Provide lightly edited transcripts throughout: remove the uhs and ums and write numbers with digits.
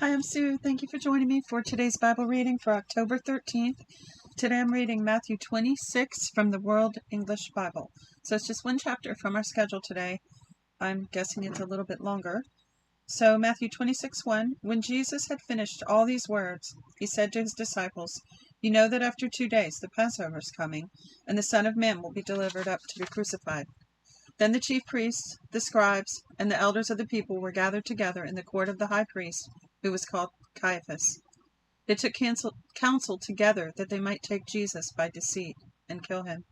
Hi, I'm Sue. Thank you for joining me for today's Bible reading for October 13th. Today I'm reading Matthew 26 from the World English Bible. So it's just one chapter from our schedule today. I'm guessing it's a little bit longer. So Matthew 26:1. When Jesus had finished all these words, he said to his disciples, "You know that after 2 days the Passover is coming, and the Son of Man will be delivered up to be crucified." Then the chief priests, the scribes, and the elders of the people were gathered together in the court of the high priest, who was called Caiaphas. They took counsel together that they might take Jesus by deceit and kill him.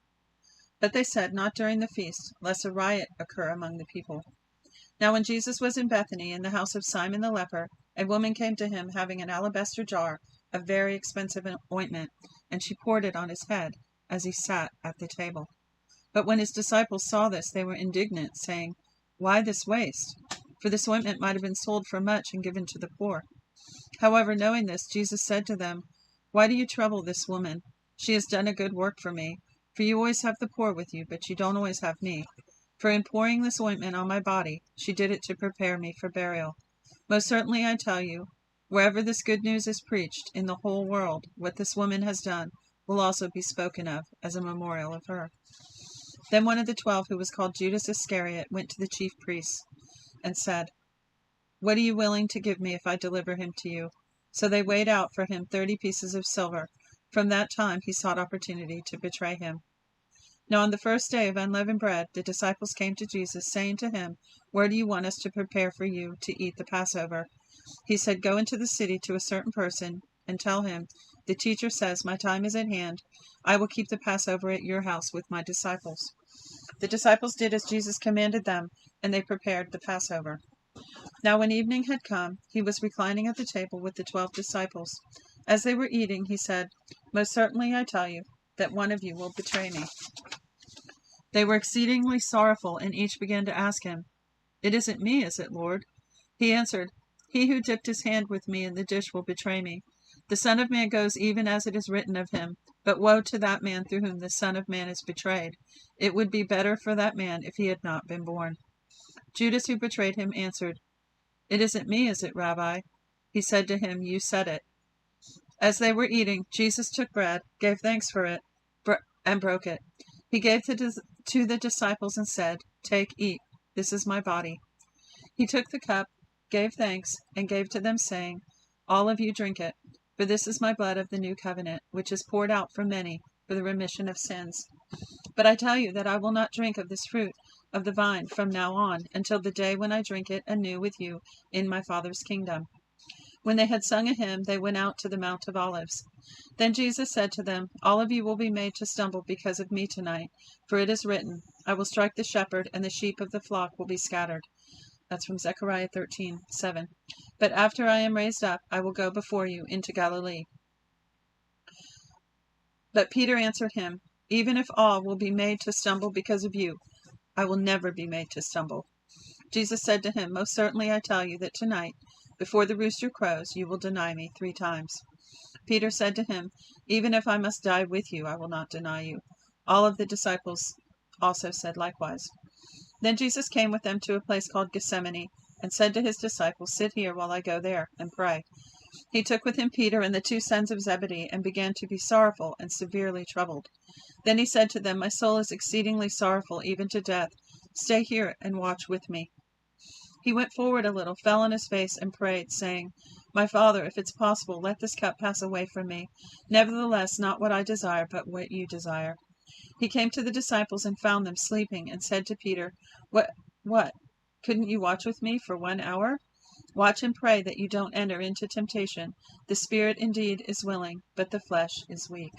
But they said, "Not during the feast, lest a riot occur among the people." Now when Jesus was in Bethany, in the house of Simon the leper, a woman came to him having an alabaster jar of very expensive ointment, and she poured it on his head as he sat at the table. But when his disciples saw this, they were indignant, saying, "Why this waste? For this ointment might have been sold for much and given to the poor." However, knowing this, Jesus said to them, "Why do you trouble this woman? She has done a good work for me. For you always have the poor with you, but you don't always have me. For in pouring this ointment on my body, she did it to prepare me for burial. Most certainly I tell you, wherever this good news is preached in the whole world, what this woman has done will also be spoken of as a memorial of her." Then one of the 12, who was called Judas Iscariot, went to the chief priests and said, "What are you willing to give me if I deliver him to you?" So they weighed out for him 30 pieces of silver. From that time he sought opportunity to betray him. Now on the first day of unleavened bread, the disciples came to Jesus, saying to him, "Where do you want us to prepare for you to eat the Passover?" He said, "Go into the city to a certain person and tell him, 'The teacher says, my time is at hand. I will keep the Passover at your house with my disciples.'" The disciples did as Jesus commanded them, and they prepared the Passover. Now when evening had come, he was reclining at the table with the 12 disciples. As they were eating, he said, "Most certainly I tell you that one of you will betray me." They were exceedingly sorrowful, and each began to ask him, "It isn't me, is it, Lord?" He answered, "He who dipped his hand with me in the dish will betray me. The Son of Man goes even as it is written of him, but woe to that man through whom the Son of Man is betrayed. It would be better for that man if he had not been born." Judas, who betrayed him, answered, "It isn't me, is it, Rabbi?" He said to him, "You said it." As they were eating, Jesus took bread, gave thanks for it, and broke it. He gave to the disciples and said, "Take, eat. This is my body." He took the cup, gave thanks, and gave to them, saying, "All of you drink it, for this is my blood of the new covenant, which is poured out for many for the remission of sins. But I tell you that I will not drink of this fruit of the vine from now on, until the day when I drink it anew with you in my Father's kingdom." When they had sung a hymn, they went out to the Mount of Olives. Then Jesus said to them, "All of you will be made to stumble because of me tonight, for it is written, 'I will strike the shepherd, and the sheep of the flock will be scattered.'" That's from Zechariah 13:7. "But after I am raised up, I will go before you into Galilee." But Peter answered him, "Even if all will be made to stumble because of you, I will never be made to stumble." Jesus said to him, "Most certainly I tell you that tonight, before the rooster crows, you will deny me 3 times. Peter said to him, "Even if I must die with you, I will not deny you." All of the disciples also said likewise. Then Jesus came with them to a place called Gethsemane, and said to his disciples, "Sit here while I go there and pray." He took with him Peter and the 2 sons of Zebedee, and began to be sorrowful and severely troubled. Then he said to them, "My soul is exceedingly sorrowful, even to death. Stay here and watch with me." He went forward a little, fell on his face, and prayed, saying, "My Father, if it's possible, let this cup pass away from me. Nevertheless, not what I desire, but what you desire." He came to the disciples and found them sleeping, and said to Peter, What? Couldn't you watch with me for 1 hour? Watch and pray that you don't enter into temptation. The spirit indeed is willing, but the flesh is weak."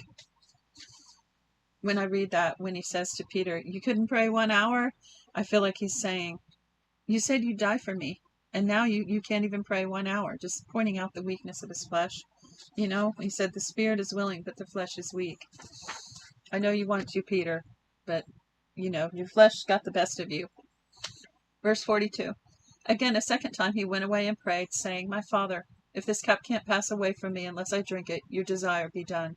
When I read that, when he says to Peter, "You couldn't pray 1 hour," I feel like he's saying, "You said you'd die for me, and now you can't even pray 1 hour," just pointing out the weakness of his flesh. He said the spirit is willing, but the flesh is weak. I know you want to, Peter, but, your flesh got the best of you. Verse 42. Again, a second time he went away and prayed, saying, "My Father, if this cup can't pass away from me unless I drink it, your desire be done."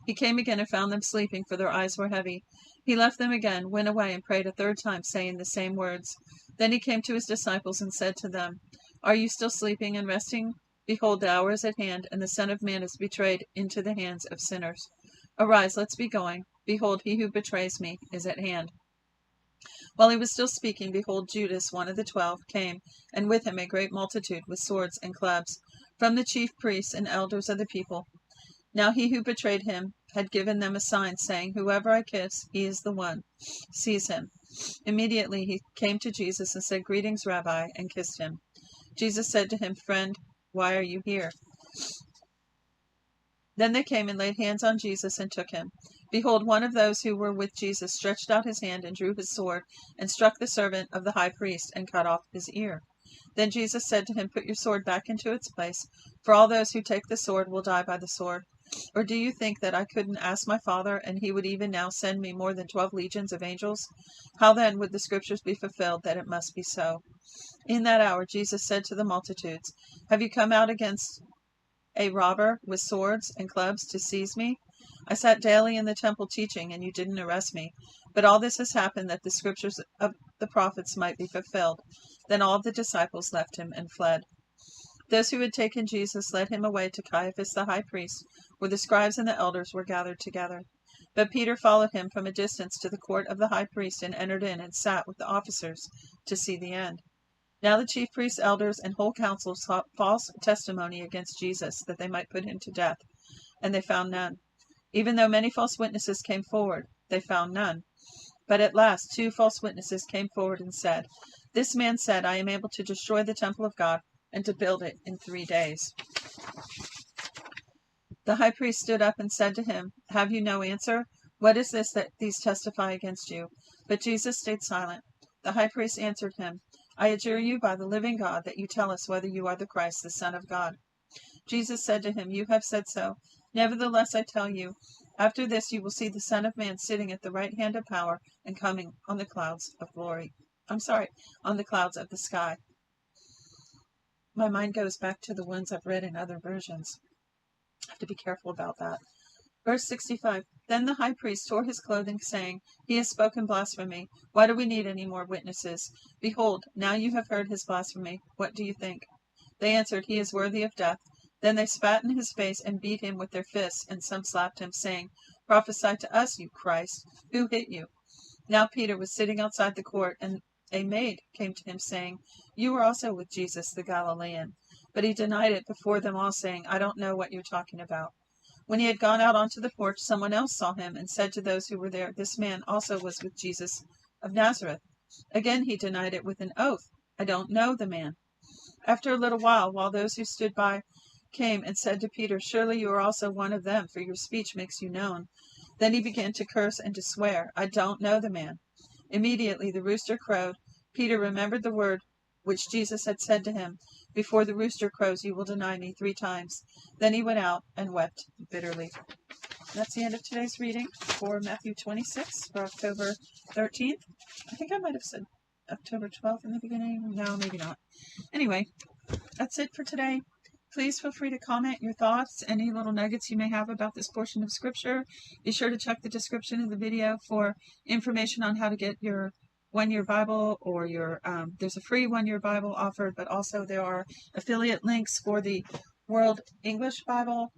He came again and found them sleeping, for their eyes were heavy. He left them again, went away, and prayed a third time, saying the same words. Then he came to his disciples and said to them, "Are you still sleeping and resting? Behold, the hour is at hand, and the Son of Man is betrayed into the hands of sinners. Arise, let's be going. Behold, he who betrays me is at hand. While he was still speaking, behold, Judas, one of the 12, came, and with him a great multitude with swords and clubs, from the chief priests and elders of the people. Now he who betrayed him had given them a sign, saying, Whoever I kiss, he is the one. Seize him. Immediately he came to Jesus and said, Greetings, Rabbi, and kissed him. Jesus said to him, Friend, why are you here? Then they came and laid hands on Jesus and took him. Behold, one of those who were with Jesus stretched out his hand and drew his sword, and struck the servant of the high priest, and cut off his ear. Then Jesus said to him, Put your sword back into its place, for all those who take the sword will die by the sword. Or do you think that I couldn't ask my Father, and he would even now send me more than 12 legions of angels? How then would the scriptures be fulfilled that it must be so? In that hour Jesus said to the multitudes, Have you come out against a robber with swords and clubs to seize me? I sat daily in the temple teaching, and you didn't arrest me. But all this has happened that the scriptures of the prophets might be fulfilled. Then all the disciples left him and fled. Those who had taken Jesus led him away to Caiaphas the high priest, where the scribes and the elders were gathered together. But Peter followed him from a distance to the court of the high priest, and entered in and sat with the officers to see the end. Now the chief priests, elders, and whole council sought false testimony against Jesus, that they might put him to death, and they found none. Even though many false witnesses came forward, they found none. But at last 2 false witnesses came forward and said, This man said, I am able to destroy the temple of God and to build it in 3 days. The high priest stood up and said to him, Have you no answer? What is this that these testify against you? But Jesus stayed silent. The high priest answered him, I adjure you by the living God that you tell us whether you are the Christ, the Son of God. Jesus said to him, You have said so. Nevertheless, I tell you, after this you will see the Son of Man sitting at the right hand of power and coming on the clouds of glory. On the clouds of the sky. My mind goes back to the ones I've read in other versions. I have to be careful about that. Verse 65. Then the high priest tore his clothing, saying, He has spoken blasphemy. Why do we need any more witnesses? Behold, now you have heard his blasphemy. What do you think? They answered, He is worthy of death. Then they spat in his face and beat him with their fists, and some slapped him, saying, Prophesy to us, you Christ. Who hit you? Now Peter was sitting outside the court, and a maid came to him, saying, You were also with Jesus the Galilean. But he denied it before them all, saying, I don't know what you're talking about. When he had gone out onto the porch, someone else saw him, and said to those who were there, This man also was with Jesus of Nazareth. Again he denied it with an oath, I don't know the man. After a little while those who stood by came and said to Peter, Surely you are also one of them, for your speech makes you known. Then he began to curse and to swear, I don't know the man. Immediately the rooster crowed. Peter remembered the word which Jesus had said to him, Before the rooster crows, you will deny me 3 times. Then he went out and wept bitterly. That's the end of today's reading for Matthew 26 for October 13th. I think I might have said October 12th in the beginning. No, maybe not. Anyway, that's it for today. Please feel free to comment your thoughts, any little nuggets you may have about this portion of Scripture. Be sure to check the description of the video for information on how to get your one-year Bible, or there's a free one-year Bible offered, but also there are affiliate links for the World English Bible.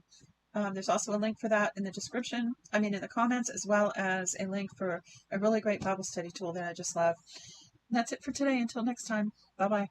There's also a link for that in the comments, as well as a link for a really great Bible study tool that I just love. And that's it for today. Until next time, bye-bye.